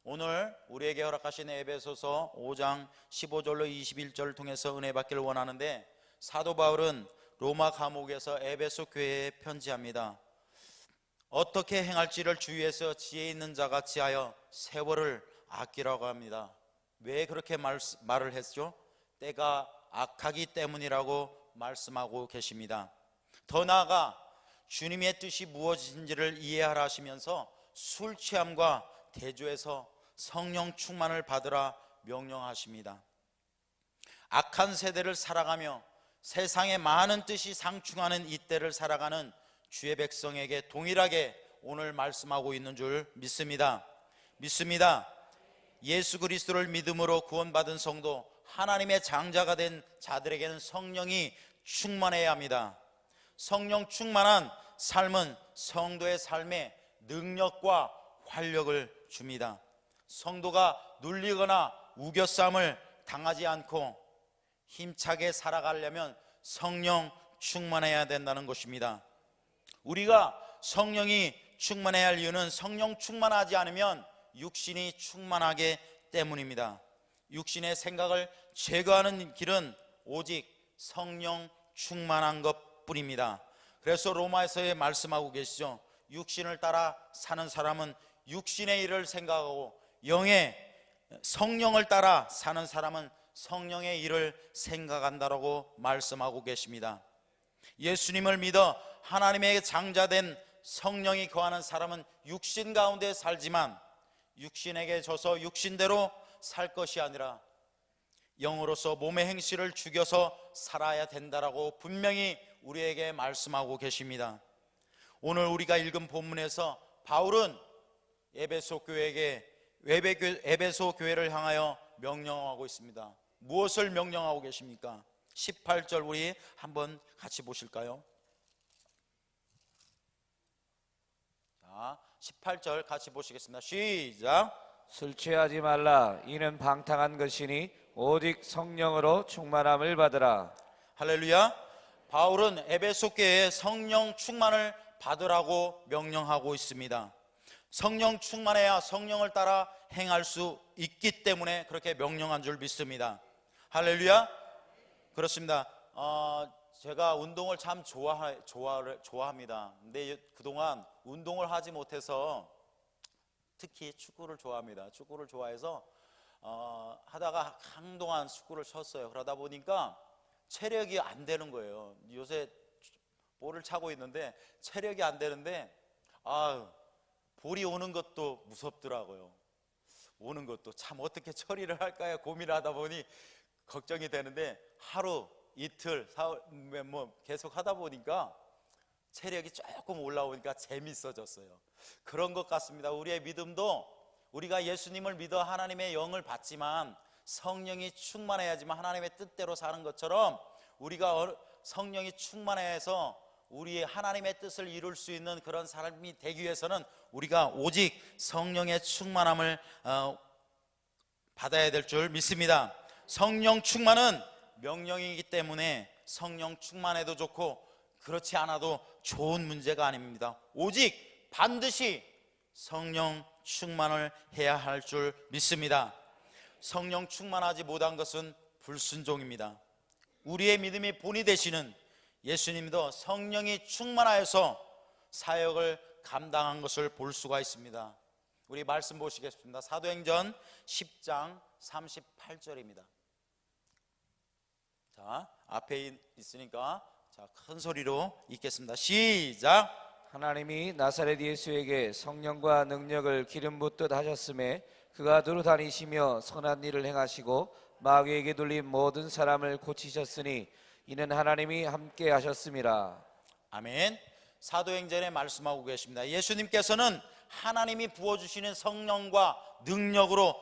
오늘 우리에게 허락하신 에베소서 5장 15절로 21절을 통해서 은혜 받기를 원하는데, 사도 바울은 로마 감옥에서 에베소 교회에 편지합니다. 어떻게 행할지를 주위에서 지혜 있는 자같이 하여 세월을 아끼라고 합니다. 왜 그렇게 말을 했죠? 때가 악하기 때문이라고 말씀하고 계십니다. 더 나아가 주님의 뜻이 무엇인지를 이해하라 하시면서 술 취함과 대조해서 성령 충만을 받으라 명령하십니다. 악한 세대를 살아가며 세상의 많은 뜻이 상충하는 이때를 살아가는 주의 백성에게 동일하게 오늘 말씀하고 있는 줄 믿습니다. 예수 그리스도를 믿음으로 구원받은 성도, 하나님의 장자가 된 자들에게는 성령이 충만해야 합니다. 성령 충만한 삶은 성도의 삶에 능력과 활력을 줍니다. 성도가 눌리거나 우겨쌈을 당하지 않고 힘차게 살아가려면 성령 충만해야 된다는 것입니다. 우리가 성령이 충만해야 할 이유는 성령 충만하지 않으면 육신이 충만하기 때문입니다. 육신의 생각을 제거하는 길은 오직 성령 충만한 것뿐입니다. 그래서 로마에서 말씀하고 계시죠. 육신을 따라 사는 사람은 육신의 일을 생각하고 영의 성령을 따라 사는 사람은 성령의 일을 생각한다라고 말씀하고 계십니다. 예수님을 믿어 하나님의 장자된 성령이 거하는 사람은 육신 가운데 살지만 육신에게 져서 육신대로 살 것이 아니라 영으로서 몸의 행실을 죽여서 살아야 된다라고 분명히 우리에게 말씀하고 계십니다. 오늘 우리가 읽은 본문에서 바울은 에베소 교회를 향하여 명령하고 있습니다. 무엇을 명령하고 계십니까? 18절 우리 한번 같이 보실까요? 자, 18절 같이 보시겠습니다. 시작. 술 취하지 말라. 이는 방탕한 것이니 오직 성령으로 충만함을 받으라. 할렐루야. 바울은 에베소 교회에 성령 충만을 받으라고 명령하고 있습니다. 성령 충만해야 성령을 따라 행할 수 있기 때문에 그렇게 명령한 줄 믿습니다. 할렐루야. 그렇습니다. 제가 운동을 참 좋아합니다. 근데 그동안 운동을 하지 못해서, 특히 축구를 좋아합니다. 축구를 좋아해서 하다가 한동안 축구를 쳤어요. 그러다 보니까 체력이 안 되는 거예요. 요새 볼을 차고 있는데 체력이 안 되는데 볼이 오는 것도 무섭더라고요. 오는 것도 참 어떻게 처리를 할까요? 고민을 하다 보니 걱정이 되는데 하루 이틀 계속 하다 보니까 체력이 조금 올라오니까 재밌어졌어요. 그런 것 같습니다. 우리의 믿음도 우리가 예수님을 믿어 하나님의 영을 받지만 성령이 충만해야지만 하나님의 뜻대로 사는 것처럼 우리가 성령이 충만해서 우리의 하나님의 뜻을 이룰 수 있는 그런 사람이 되기 위해서는 우리가 오직 성령의 충만함을 받아야 될 줄 믿습니다. 성령 충만은 명령이기 때문에 성령 충만해도 좋고 그렇지 않아도 좋은 문제가 아닙니다. 오직 반드시 성령 충만을 해야 할 줄 믿습니다. 성령 충만하지 못한 것은 불순종입니다. 우리의 믿음이 본이 되시는 예수님도 성령이 충만하여서 사역을 감당한 것을 볼 수가 있습니다. 우리 말씀 보시겠습니다. 사도행전 10장 38절입니다. 자, 앞에 있으니까 큰 소리로 읽겠습니다. 시작. 하나님이 나사렛 예수에게 성령과 능력을 기름 붓듯 하셨음에 그가 두루 다니시며 선한 일을 행하시고 마귀에게 눌린 모든 사람을 고치셨으니 이는 하나님이 함께 하셨음이라. 아멘. 사도행전에 말씀하고 계십니다. 예수님께서는 하나님이 부어주시는 성령과 능력으로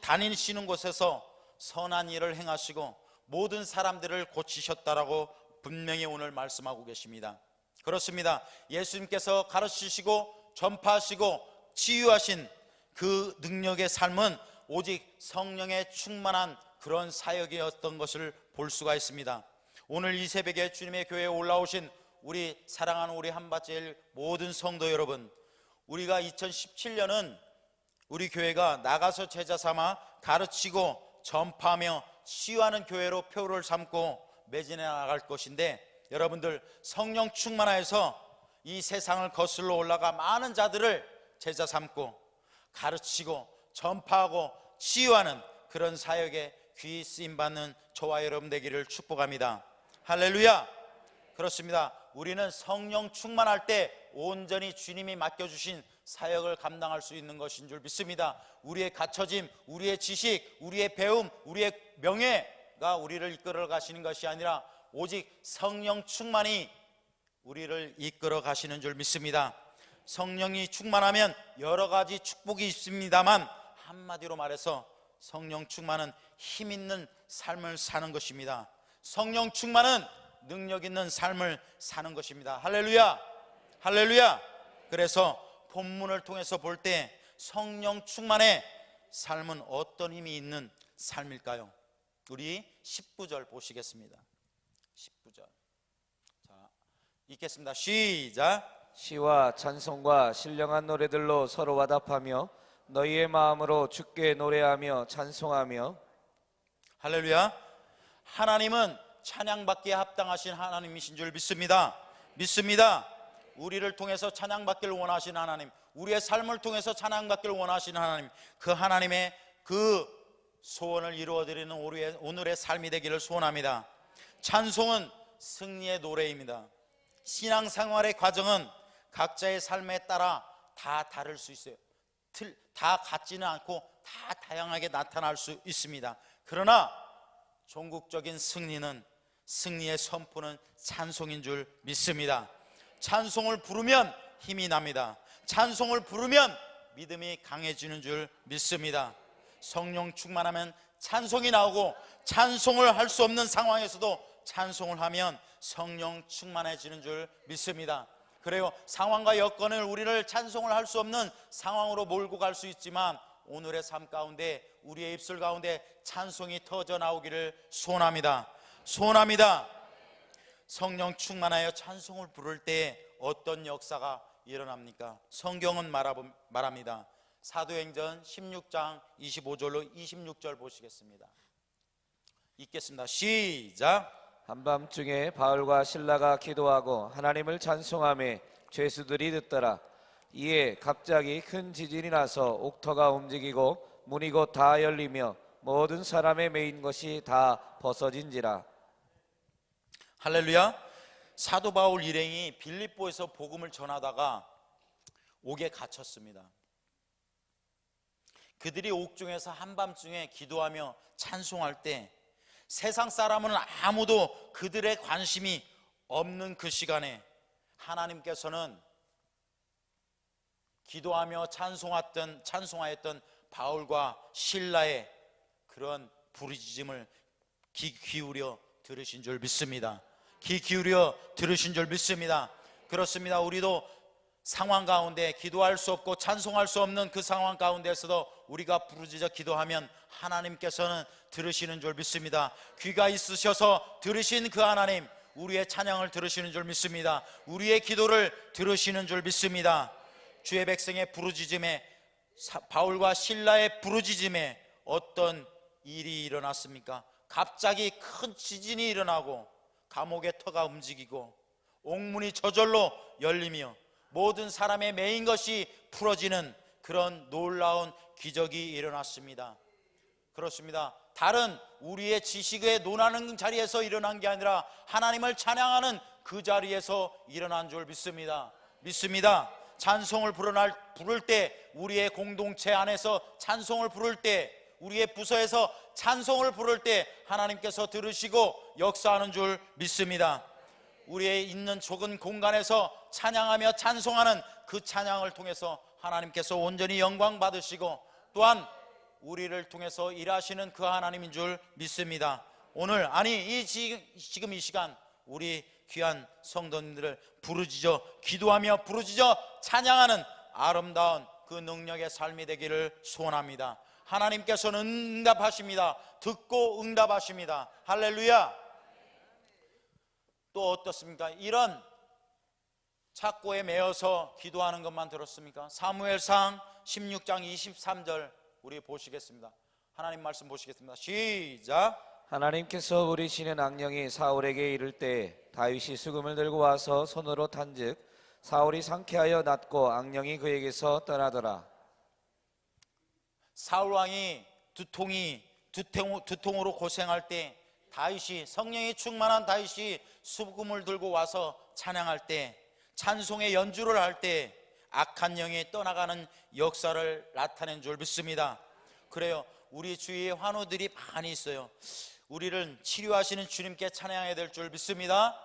다니시는 곳에서 선한 일을 행하시고 모든 사람들을 고치셨다라고 분명히 오늘 말씀하고 계십니다. 그렇습니다. 예수님께서 가르치시고 전파하시고 치유하신 그 능력의 삶은 오직 성령의 충만한 그런 사역이었던 것을 볼 수가 있습니다. 오늘 이 새벽에 주님의 교회에 올라오신 우리 사랑하는 우리 한밭제일 모든 성도 여러분, 우리가 2017년은 우리 교회가 나가서 제자 삼아 가르치고 전파하며 치유하는 교회로 표를 삼고 매진해 나갈 것인데, 여러분들 성령 충만하여서 이 세상을 거슬러 올라가 많은 자들을 제자 삼고 가르치고 전파하고 치유하는 그런 사역에 귀히 쓰임받는 저와 여러분 되기를 축복합니다. 할렐루야. 그렇습니다. 우리는 성령 충만할 때 온전히 주님이 맡겨주신 사역을 감당할 수 있는 것인 줄 믿습니다. 우리의 갖춰짐, 우리의 지식, 우리의 배움, 우리의 명예가 우리를 이끌어 가시는 것이 아니라 오직 성령 충만이 우리를 이끌어 가시는 줄 믿습니다. 성령이 충만하면 여러 가지 축복이 있습니다만, 한마디로 말해서 성령 충만은 힘 있는 삶을 사는 것입니다. 성령 충만은 능력 있는 삶을 사는 것입니다. 할렐루야. 할렐루야. 그래서 본문을 통해서 볼 때 성령 충만의 삶은 어떤 힘이 있는 삶일까요? 우리 19절 보시겠습니다. 19절. 자, 읽겠습니다. 시작. 시와 찬송과 신령한 노래들로 서로 화답하며 너희의 마음으로 주께 노래하며 찬송하며. 할렐루야. 하나님은 찬양받기에 합당하신 하나님이신 줄 믿습니다. 믿습니다. 우리를 통해서 찬양받기를 원하신 하나님, 우리의 삶을 통해서 찬양받기를 원하시는 하나님, 그 하나님의 그 소원을 이루어드리는 오늘의 삶이 되기를 소원합니다. 찬송은 승리의 노래입니다. 신앙생활의 과정은 각자의 삶에 따라 다 다를 수 있어요. 다 같지는 않고 다 다양하게 나타날 수 있습니다. 그러나 종국적인 승리의 선포는 찬송인 줄 믿습니다. 찬송을 부르면 힘이 납니다. 찬송을 부르면 믿음이 강해지는 줄 믿습니다. 성령 충만하면 찬송이 나오고, 찬송을 할 수 없는 상황에서도 찬송을 하면 성령 충만해지는 줄 믿습니다. 그래요. 상황과 여건을 우리를 찬송을 할 수 없는 상황으로 몰고 갈 수 있지만, 오늘의 삶 가운데 우리의 입술 가운데 찬송이 터져 나오기를 소원합니다. 소원합니다. 성령 충만하여 찬송을 부를 때 어떤 역사가 일어납니까? 성경은 말합니다. 사도행전 16장 25절로 26절 보시겠습니다. 읽겠습니다. 시작. 한밤중에 바울과 실라가 기도하고 하나님을 찬송하며 죄수들이 듣더라. 이에 갑자기 큰 지진이 나서 옥터가 움직이고 문이 곧 다 열리며 모든 사람의 매인 것이 다 벗어진지라. 할렐루야. 사도 바울 일행이 빌립보에서 복음을 전하다가 옥에 갇혔습니다. 그들이 옥중에서 한밤중에 기도하며 찬송할 때 세상 사람은 아무도 그들의 관심이 없는 그 시간에 하나님께서는 기도하며 찬송하였던 바울과 실라의 그런 부르짖음을 귀 기울여 들으신 줄 믿습니다. 귀 기울여 들으신 줄 믿습니다. 그렇습니다. 우리도 상황 가운데 기도할 수 없고 찬송할 수 없는 그 상황 가운데서도 우리가 부르짖어 기도하면 하나님께서는 들으시는 줄 믿습니다. 귀가 있으셔서 들으신 그 하나님, 우리의 찬양을 들으시는 줄 믿습니다. 우리의 기도를 들으시는 줄 믿습니다. 주의 백성의 부르짖음에, 바울과 실라의 부르짖음에 어떤 일이 일어났습니까? 갑자기 큰 지진이 일어나고 감옥의 터가 움직이고 옥문이 저절로 열리며 모든 사람의 매인 것이 풀어지는 그런 놀라운 기적이 일어났습니다. 그렇습니다. 다른 우리의 지식에 논하는 자리에서 일어난 게 아니라 하나님을 찬양하는 그 자리에서 일어난 줄 믿습니다. 믿습니다. 찬송을 부를 때, 우리의 공동체 안에서 찬송을 부를 때, 우리의 부서에서 찬송을 부를 때 하나님께서 들으시고 역사하는 줄 믿습니다. 우리의 있는 좁은 공간에서 찬양하며 찬송하는 그 찬양을 통해서 하나님께서 온전히 영광 받으시고 또한 우리를 통해서 일하시는 그 하나님인 줄 믿습니다. 오늘, 아니 지금 이 시간 우리 귀한 성도님들을 부르짖어 기도하며 부르짖어 찬양하는 아름다운 그 능력의 삶이 되기를 소원합니다. 하나님께서는 응답하십니다. 듣고 응답하십니다. 할렐루야. 또 어떻습니까? 이런 착고에 매여서 기도하는 것만 들었습니까? 사무엘상 16장 23절 우리 보시겠습니다. 하나님 말씀 보시겠습니다. 시작. 하나님께서 부리시는 악령이 사울에게 이를 때 다윗이 수금을 들고 와서 손으로 탄즉 사울이 상쾌하여 낫고 악령이 그에게서 떠나더라. 사울 왕이 두통으로 고생할 때 다윗이, 성령이 충만한 다윗이 수금을 들고 와서 찬양할 때, 찬송의 연주를 할 때 악한 영이 떠나가는 역사를 나타낸 줄 믿습니다. 그래요. 우리 주위에 환우들이 많이 있어요. 우리를 치료하시는 주님께 찬양해야 될 줄 믿습니다.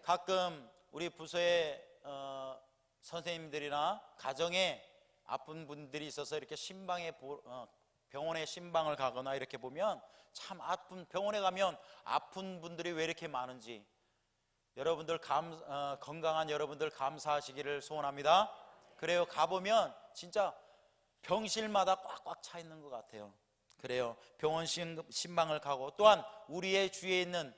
가끔 우리 부서에 선생님들이나 가정에 아픈 분들이 있어서 이렇게 병원에 신방을 가거나 이렇게 보면 참 병원에 가면 아픈 분들이 왜 이렇게 많은지 여러분들 건강한 여러분들 감사하시기를 소원합니다. 그래요. 가보면 진짜 병실마다 꽉꽉 차 있는 것 같아요. 그래요. 병원 신방을 가고 또한 우리의 주위에 있는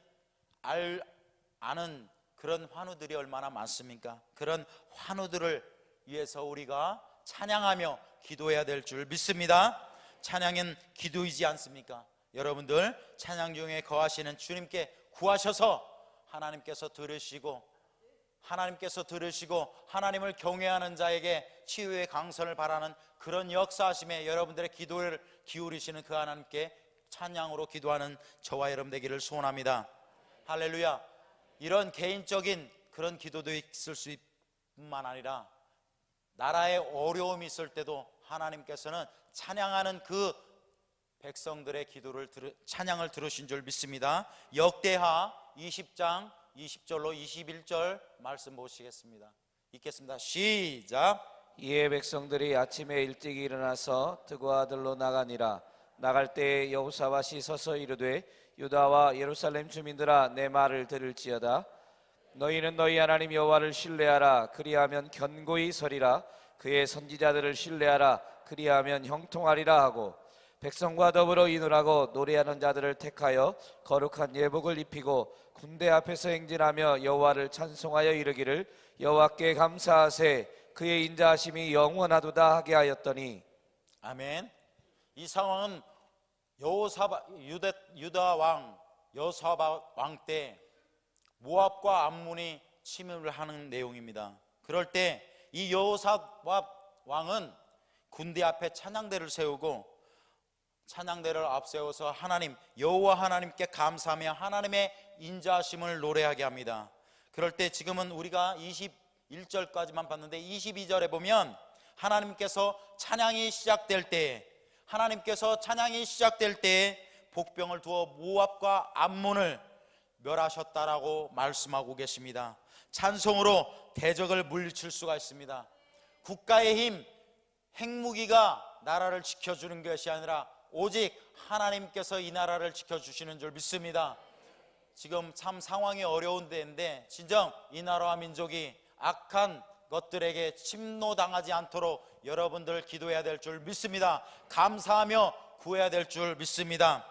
아는 그런 환우들이 얼마나 많습니까? 그런 환우들을 위해서 우리가 찬양하며 기도해야 될 줄 믿습니다. 찬양은 기도이지 않습니까? 여러분들 찬양 중에 거하시는 주님께 구하셔서 하나님께서 들으시고 하나님을 경외하는 자에게 치유의 강선을 바라는 그런 역사하심에 여러분들의 기도를 기울이시는 그 하나님께 찬양으로 기도하는 저와 여러분 되기를 소원합니다. 할렐루야. 이런 개인적인 그런 기도도 있을 수 뿐만 아니라 나라에 어려움이 있을 때도 하나님께서는 찬양하는 그 백성들의 찬양을 들으신 줄 믿습니다. 역대하 20장 20절로 21절 말씀 보시겠습니다. 읽겠습니다. 시작. 이에 백성들이 아침에 일찍 일어나서 드고아들로 나가니라. 나갈 때에 여호사밧이 서서 이르되 유다와 예루살렘 주민들아 내 말을 들을지어다. 너희는 너희 하나님 여호와를 신뢰하라. 그리하면 견고히 서리라. 그의 선지자들을 신뢰하라. 그리하면 형통하리라 하고 백성과 더불어 인을하고 노래하는 자들을 택하여 거룩한 예복을 입히고 군대 앞에서 행진하며 여호와를 찬송하여 이르기를 여호와께 감사하세. 그의 인자하심이 영원하도다 하게 하였더니. 아멘. 이 상황은 유다 왕 여호사밧 왕 때 모압과 암몬이 침입을 하는 내용입니다. 그럴 때 이 여호사밧 왕은 군대 앞에 찬양대를 세우고 찬양대를 앞세워서 여호와 하나님께 감사하며 하나님의 인자하심을 노래하게 합니다. 그럴 때 지금은 우리가 21절까지만 봤는데 22절에 보면 하나님께서 찬양이 시작될 때 복병을 두어 모압과 암몬을 멸하셨다라고 말씀하고 계십니다. 찬송으로 대적을 물리칠 수가 있습니다. 국가의 힘, 핵무기가 나라를 지켜주는 것이 아니라 오직 하나님께서 이 나라를 지켜주시는 줄 믿습니다. 지금 참 상황이 어려운 데인데 진정 이 나라와 민족이 악한 것들에게 침노당하지 않도록 여러분들 기도해야 될 줄 믿습니다. 감사하며 구해야 될 줄 믿습니다.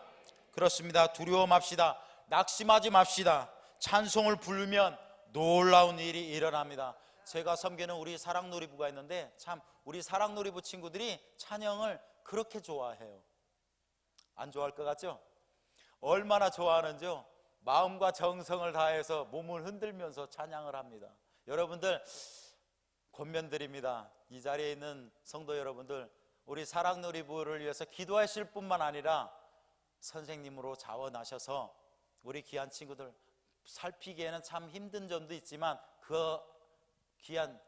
그렇습니다. 두려워 맙시다. 낙심하지 맙시다. 찬송을 부르면 놀라운 일이 일어납니다. 제가 섬기는 우리 사랑놀이부가 있는데 참 우리 사랑놀이부 친구들이 찬양을 그렇게 좋아해요. 안 좋아할 것 같죠? 얼마나 좋아하는지요? 마음과 정성을 다해서 몸을 흔들면서 찬양을 합니다. 여러분들 권면드립니다. 이 자리에 있는 성도 여러분들 우리 사랑놀이부를 위해서 기도하실 뿐만 아니라 선생님으로 자원하셔서 우리 귀한 친구들 살피기에는 참 힘든 점도 있지만 그 귀한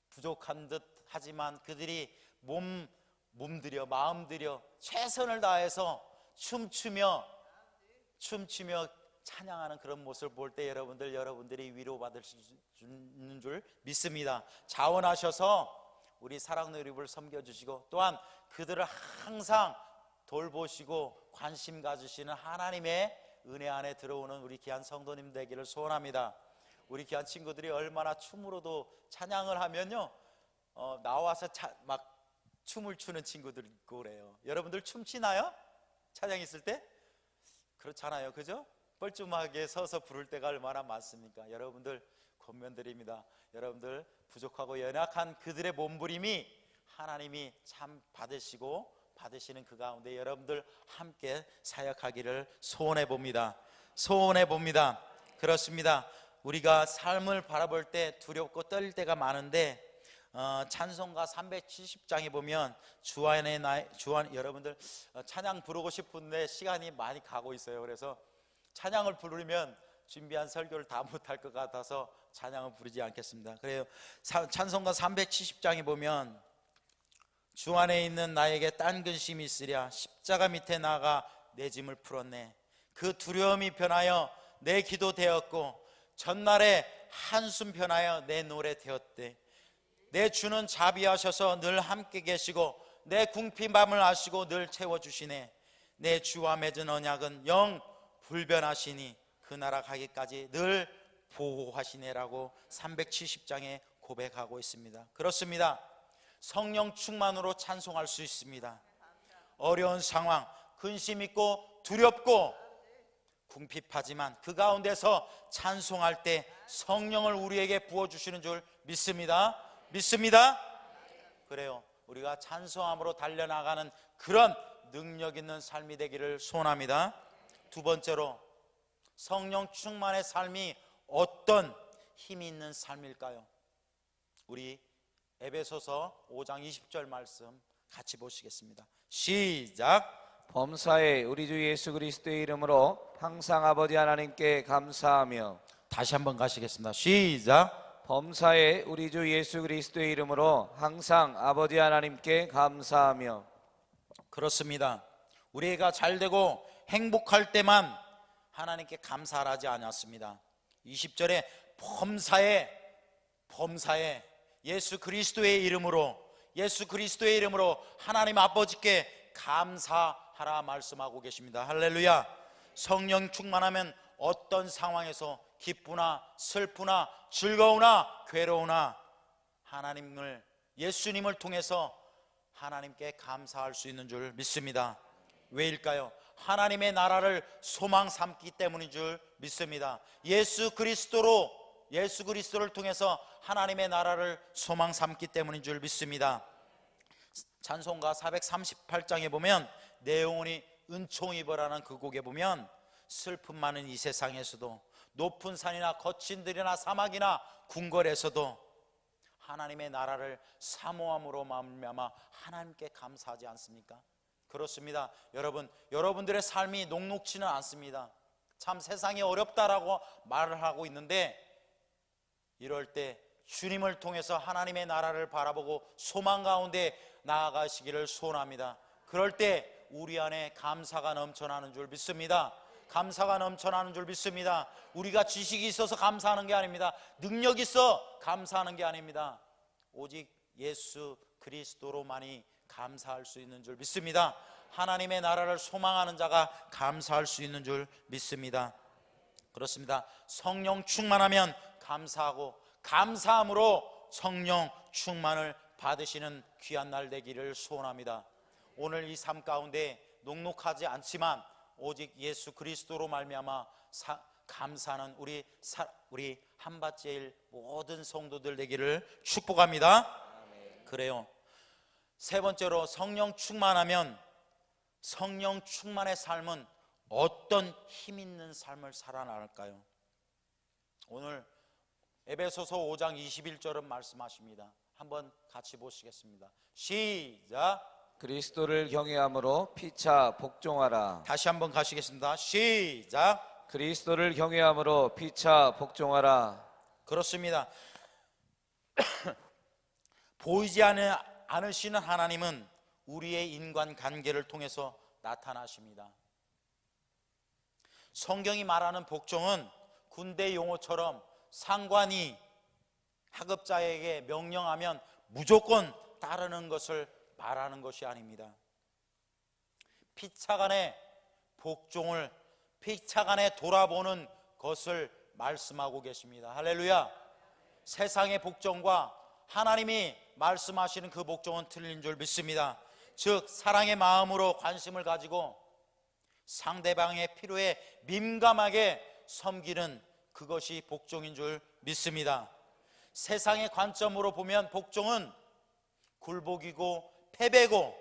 부족한 듯 하지만 그들이 몸들여 마음들여 최선을 다해서 춤추며 찬양하는 그런 모습을 볼 때 여러분들이 위로받을 수 있는 줄 믿습니다. 자원하셔서 우리 사랑놀이부를 섬겨주시고 또한 그들을 항상 돌보시고 관심 가지시는 하나님의 은혜 안에 들어오는 우리 귀한 성도님 되기를 소원합니다. 우리 귀한 친구들이 얼마나 춤으로도 찬양을 하면요 나와서 막 춤을 추는 친구들 있고 그래요. 여러분들 춤추나요? 찬양 있을 때? 그렇잖아요, 그죠? 뻘쭘하게 서서 부를 때가 얼마나 많습니까? 여러분들 권면드립니다. 여러분들 부족하고 연약한 그들의 몸부림이 하나님이 참 받으시는 그 가운데 여러분들 함께 사역하기를 소원해 봅니다. 그렇습니다. 우리가 삶을 바라볼 때 두렵고 떨릴 때가 많은데 찬송가 370장에 보면 여러분들 찬양 부르고 싶은데 시간이 많이 가고 있어요. 그래서 찬양을 부르면 준비한 설교를 다 못할 것 같아서 찬양을 부르지 않겠습니다. 그래요. 찬송가 370장에 보면 주 안에 있는 나에게 딴 근심이 있으랴 십자가 밑에 나가 내 짐을 풀었네. 그 두려움이 변하여 내 기도 되었고 전날에 한숨 변하여 내 노래 되었대. 내 주는 자비하셔서 늘 함께 계시고 내 궁핍 밤을 아시고 늘 채워주시네. 내 주와 맺은 언약은 영 불변하시니 그 나라 가기까지 늘 보호하시네라고 370장에 고백하고 있습니다. 그렇습니다. 성령 충만으로 찬송할 수 있습니다. 어려운 상황, 근심 있고 두렵고 궁핍하지만 그 가운데서 찬송할 때 성령을 우리에게 부어주시는 줄 믿습니다. 그래요. 우리가 찬송함으로 달려나가는 그런 능력 있는 삶이 되기를 소원합니다. 두 번째로, 성령 충만의 삶이 어떤 힘이 있는 삶일까요? 우리 에베소서 5장 20절 말씀 같이 보시겠습니다. 시작. 범사에 우리 주 예수 그리스도의 이름으로 항상 아버지 하나님께 감사하며. 다시 한번 가시겠습니다. 시작. 범사에 우리 주 예수 그리스도의 이름으로 항상 아버지 하나님께 감사하며. 그렇습니다. 우리가 잘되고 행복할 때만 하나님께 감사를 하지 않았습니다. 20절에 범사에 예수 그리스도의 이름으로 하나님 아버지께 감사하라 말씀하고 계십니다. 할렐루야. 성령 충만하면 어떤 상황에서 기쁘나 슬프나 즐거우나 괴로우나 예수님을 통해서 하나님께 감사할 수 있는 줄 믿습니다. 왜일까요? 하나님의 나라를 소망 삼기 때문인 줄 믿습니다. 예수 그리스도를 통해서 하나님의 나라를 소망 삼기 때문인 줄 믿습니다. 찬송가 438장에 보면 내 영혼이 은총 입어라는 그 곡에 보면 슬픔 많은 이 세상에서도 높은 산이나 거친 들이나 사막이나 궁궐에서도 하나님의 나라를 사모함으로 말미암아 하나님께 감사하지 않습니까? 그렇습니다. 여러분들의 삶이 녹록지는 않습니다. 참 세상이 어렵다라고 말을 하고 있는데 이럴 때 주님을 통해서 하나님의 나라를 바라보고 소망 가운데 나아가시기를 소원합니다. 그럴 때 우리 안에 감사가 넘쳐나는 줄 믿습니다. 우리가 지식이 있어서 감사하는 게 아닙니다. 능력이 있어 감사하는 게 아닙니다. 오직 예수 그리스도로만이 감사할 수 있는 줄 믿습니다. 하나님의 나라를 소망하는 자가 감사할 수 있는 줄 믿습니다. 그렇습니다. 성령 충만하면 감사하고 감사함으로 성령 충만을 받으시는 귀한 날 되기를 소원합니다. 오늘 이 삶 가운데 녹록하지 않지만 오직 예수 그리스도로 말미암아 감사하는 우리 한밭제일 모든 성도들 되기를 축복합니다. 그래요. 세 번째로, 성령 충만하면 성령 충만의 삶은 어떤 힘 있는 삶을 살아나갈까요? 오늘 에베소서 5장 21절은 말씀하십니다. 한번 같이 보시겠습니다. 시작. 그리스도를 경외함으로 피차 복종하라. 다시 한번 가시겠습니다. 시작. 그리스도를 경외함으로 피차 복종하라. 그렇습니다. 보이지 않으시는 하나님은 우리의 인간관계를 통해서 나타나십니다. 성경이 말하는 복종은 군대 용어처럼 상관이 하급자에게 명령하면 무조건 따르는 것을 말하는 것이 아닙니다. 피차간의 복종을 피차간에 돌아보는 것을 말씀하고 계십니다. 할렐루야. 세상의 복종과 하나님이 말씀하시는 그 복종은 틀린 줄 믿습니다. 즉 사랑의 마음으로 관심을 가지고 상대방의 필요에 민감하게 섬기는 그것이 복종인 줄 믿습니다. 세상의 관점으로 보면 복종은 굴복이고 패배고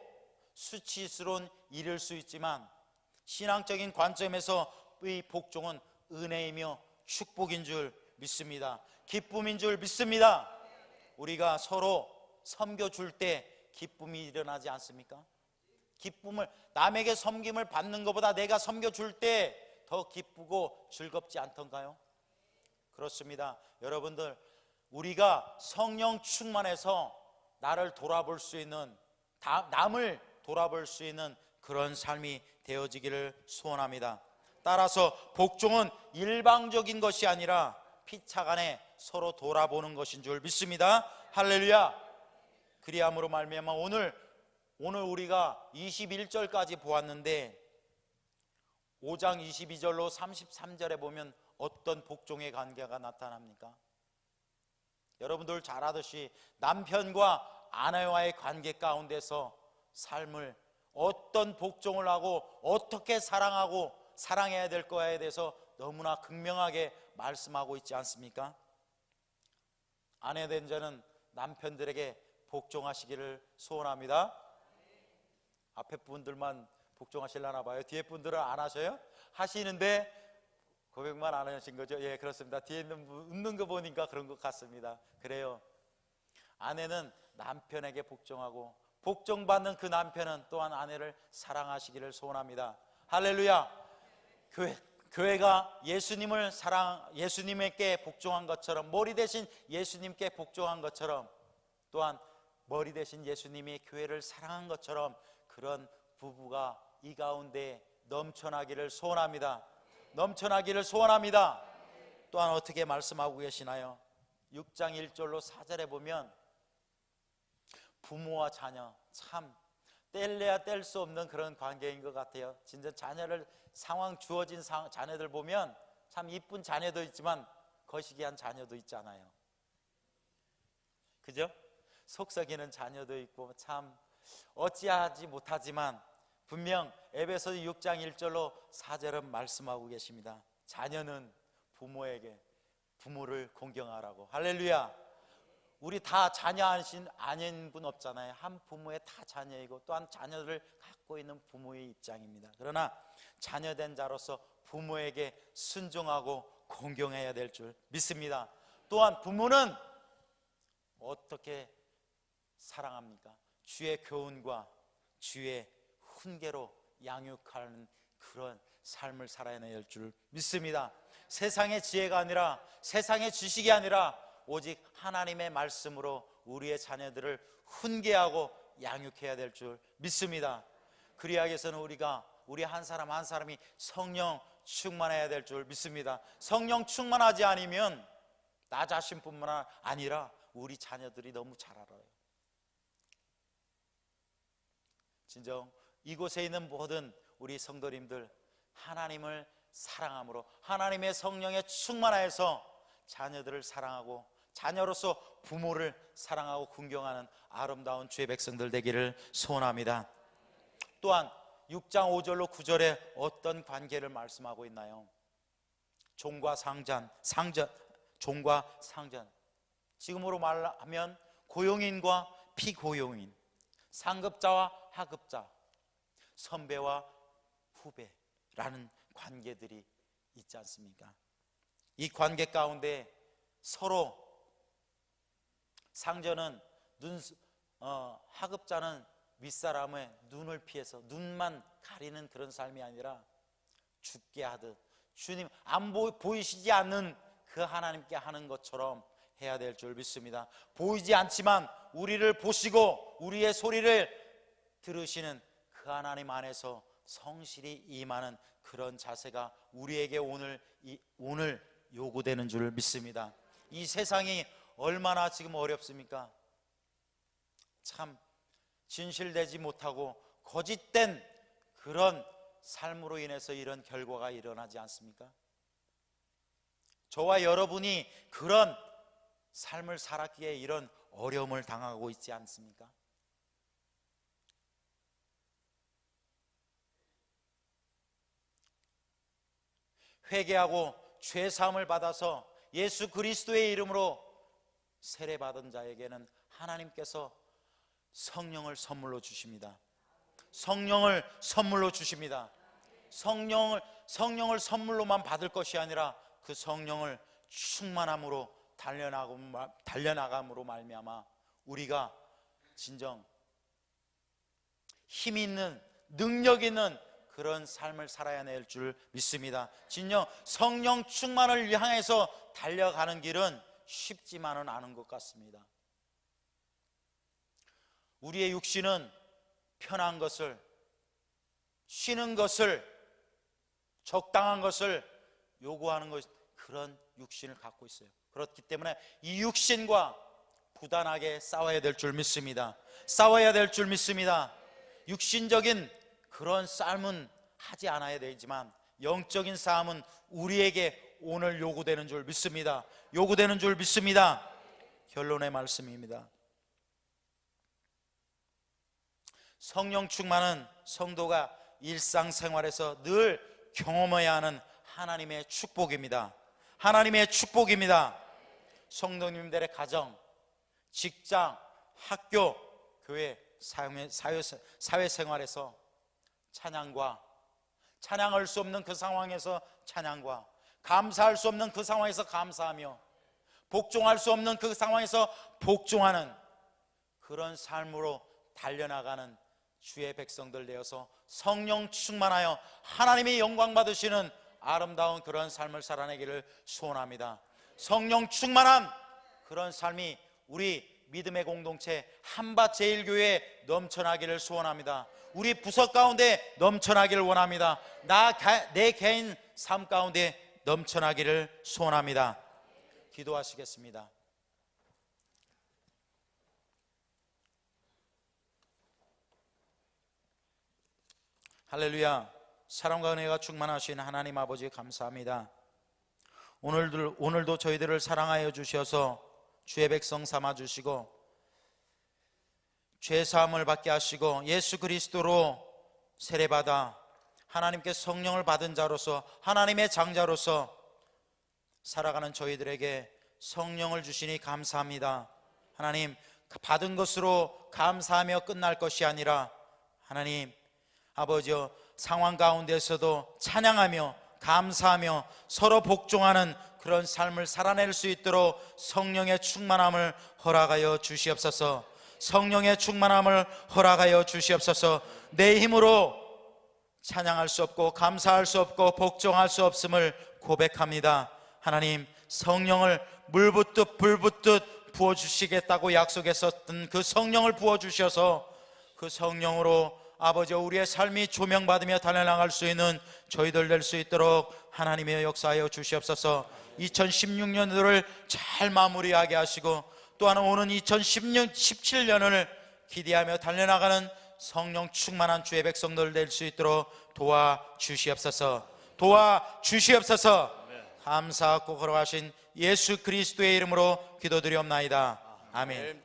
수치스러운 일일 수 있지만 신앙적인 관점에서 이 복종은 은혜이며 축복인 줄 믿습니다. 기쁨인 줄 믿습니다. 우리가 서로 섬겨줄 때 기쁨이 일어나지 않습니까? 기쁨을, 남에게 섬김을 받는 것보다 내가 섬겨줄 때 더 기쁘고 즐겁지 않던가요? 그렇습니다. 여러분들, 우리가 성령 충만해서 나를 돌아볼 수 있는, 남을 돌아볼 수 있는 그런 삶이 되어지기를 소원합니다. 따라서 복종은 일방적인 것이 아니라 피차간에 서로 돌아보는 것인 줄 믿습니다. 할렐루야. 그리함으로 말미암아 오늘 우리가 21절까지 보았는데 5장 22절로 33절에 보면 어떤 복종의 관계가 나타납니까? 여러분들 잘 아듯이 남편과 아내와의 관계 가운데서 삶을 어떤 복종을 하고 어떻게 사랑하고 사랑해야 될 거에 대해서 너무나 극명하게 말씀하고 있지 않습니까? 아내 된 저는 남편들에게 복종하시기를 소원합니다. 앞에 분들만 복종하시려나 봐요. 뒤에 분들은 안 하셔요? 하시는데 고백만 안 하신 거죠? 예, 그렇습니다. 뒤에 있는 분 웃는 거 보니까 그런 것 같습니다. 그래요. 아내는 남편에게 복종하고 복종받는 그 남편은 또한 아내를 사랑하시기를 소원합니다. 할렐루야. 교회가 예수님께 복종한 것처럼, 머리 대신 예수님께 복종한 것처럼, 또한 머리 대신 예수님이 교회를 사랑한 것처럼 그런 부부가 이 가운데 넘쳐나기를 소원합니다. 넘쳐나기를 소원합니다. 또한 어떻게 말씀하고 계시나요? 6장 1절로 4절에 보면 부모와 자녀, 참 뗄래야 뗄 수 없는 그런 관계인 것 같아요. 진짜 자녀를, 상황 주어진 자녀들 보면 참 이쁜 자녀도 있지만 거시기한 자녀도 있잖아요. 그죠? 속썩이는 자녀도 있고 참 어찌하지 못하지만 분명 에베소서 6장 1절로 4절은 말씀하고 계십니다. 자녀는 부모를 공경하라고. 할렐루야. 우리 다 자녀 아닌 분 없잖아요. 한 부모의 다 자녀이고 또한 자녀를 갖고 있는 부모의 입장입니다. 그러나 자녀된 자로서 부모에게 순종하고 공경해야 될 줄 믿습니다. 또한 부모는 어떻게 사랑합니까? 주의 교훈과 주의 훈계로 양육하는 그런 삶을 살아야 될 줄 믿습니다. 세상의 지혜가 아니라, 세상의 지식이 아니라 오직 하나님의 말씀으로 우리의 자녀들을 훈계하고 양육해야 될 줄 믿습니다. 그리하기 위해서는 우리 한 사람 한 사람이 성령 충만해야 될 줄 믿습니다. 성령 충만하지 않으면 나 자신뿐만 아니라 우리 자녀들이 너무 잘 알아요. 진정 이곳에 있는 모든 우리 성도님들, 하나님을 사랑함으로 하나님의 성령에 충만하여서 자녀들을 사랑하고 자녀로서 부모를 사랑하고 궁경하는 아름다운 주의 백성들 되기를 소원합니다. 또한 6장 5절로 9절에 어떤 관계를 말씀하고 있나요? 종과 상전. 지금으로 말하면 고용인과 피고용인, 상급자와 하급자, 선배와 후배라는 관계들이 있지 않습니까? 이 관계 가운데 서로 상전은 하급자는 윗사람의 눈을 피해서 눈만 가리는 그런 삶이 아니라 죽게 하듯 주님 안 보이시지 않는 그 하나님께 하는 것처럼 해야 될 줄 믿습니다. 보이지 않지만 우리를 보시고 우리의 소리를 들으시는 그 하나님 안에서 성실히 임하는 그런 자세가 우리에게 오늘 요구되는 줄 믿습니다. 이 세상이 얼마나 지금 어렵습니까? 참 진실되지 못하고 거짓된 그런 삶으로 인해서 이런 결과가 일어나지 않습니까? 저와 여러분이 그런 삶을 살았기에 이런 어려움을 당하고 있지 않습니까? 회개하고 죄 사함을 받아서 예수 그리스도의 이름으로 세례받은 자에게는 하나님께서 성령을 선물로 주십니다. 성령을 선물로 주십니다. 성령을 선물로만 받을 것이 아니라 그 성령을 충만함으로 달려나감으로 말미암아 우리가 진정 힘 있는, 능력 있는 그런 삶을 살아야 될 줄 믿습니다. 진정 성령 충만을 향해서 달려가는 길은 쉽지만은 않은 것 같습니다. 우리의 육신은 편한 것을, 쉬는 것을, 적당한 것을 요구하는 것, 그런 육신을 갖고 있어요. 그렇기 때문에 이 육신과 부단하게 싸워야 될 줄 믿습니다. 싸워야 될 줄 믿습니다. 육신적인 그런 싸움은 하지 않아야 되지만 영적인 싸움은 우리에게 오늘 요구되는 줄 믿습니다. 요구되는 줄 믿습니다. 결론의 말씀입니다. 성령 충만은 성도가 일상생활에서 늘 경험해야 하는 하나님의 축복입니다. 하나님의 축복입니다. 성도님들의 가정, 직장, 학교, 교회, 사회생활에서 찬양할 수 없는 그 상황에서 찬양과, 감사할 수 없는 그 상황에서 감사하며, 복종할 수 없는 그 상황에서 복종하는 그런 삶으로 달려나가는 주의 백성들 되어서 성령 충만하여 하나님의 영광 받으시는 아름다운 그런 삶을 살아내기를 소원합니다. 성령 충만한 그런 삶이 우리 믿음의 공동체 한밭제일교회에 넘쳐나기를 소원합니다. 우리 부서 가운데 넘쳐나기를 원합니다. 내 개인 삶 가운데 넘쳐나기를 소원합니다. 기도하시겠습니다. 할렐루야. 사랑과 은혜가 충만하신 하나님 아버지 감사합니다. 오늘도 저희들을 사랑하여 주셔서 주의 백성 삼아 주시고 죄사함을 받게 하시고 예수 그리스도로 세례받아 하나님께 성령을 받은 자로서 하나님의 장자로서 살아가는 저희들에게 성령을 주시니 감사합니다. 하나님, 받은 것으로 감사하며 끝날 것이 아니라 하나님 아버지여, 상황 가운데서도 찬양하며 감사하며 서로 복종하는 그런 삶을 살아낼 수 있도록 성령의 충만함을 허락하여 주시옵소서. 성령의 충만함을 허락하여 주시옵소서. 내 힘으로 찬양할 수 없고 감사할 수 없고 복종할 수 없음을 고백합니다. 하나님, 성령을 물 붓듯 불 붓듯 부어주시겠다고 약속했었던 그 성령을 부어주셔서 그 성령으로 아버지 우리의 삶이 조명받으며 달려나갈 수 있는 저희들 될 수 있도록 하나님의 역사하여 주시옵소서. 2016년도를 잘 마무리하게 하시고 또한 오는 2017년을 기대하며 달려나가는 성령 충만한 주의 백성들 될 수 있도록 도와주시옵소서. 도와주시옵소서. 감사하고 걸어가신 예수 그리스도의 이름으로 기도드리옵나이다. 아멘.